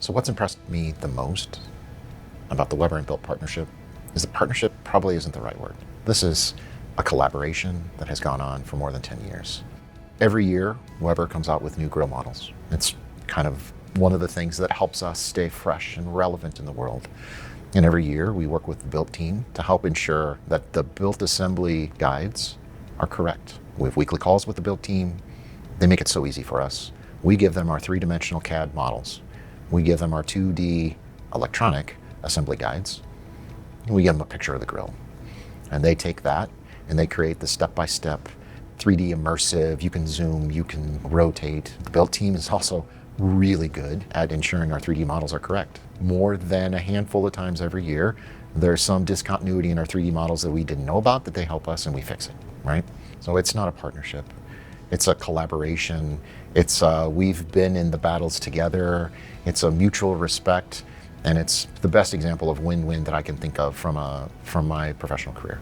So what's impressed me the most about the Weber and BILT partnership is that partnership probably isn't the right word. This is a collaboration that has gone on for more than 10 years. Every year, Weber comes out with new grill models. It's kind of one of the things that helps us stay fresh and relevant in the world. And every year, we work with the BILT team to help ensure that the BILT assembly guides are correct. We have weekly calls with the BILT team. They make it so easy for us. We give them our three-dimensional CAD models. We give them our 2D electronic assembly guides. We give them a picture of the grill. And they take that and they create the step-by-step 3D immersive, you can zoom, you can rotate. The BILT team is also really good at ensuring our 3D models are correct. More than a handful of times every year, there's some discontinuity in our 3D models that we didn't know about that they help us and we fix it, right? So it's not a partnership. It's a collaboration. It's we've been in the battles together. It's a mutual respect, and it's the best example of win-win that I can think of from my professional career.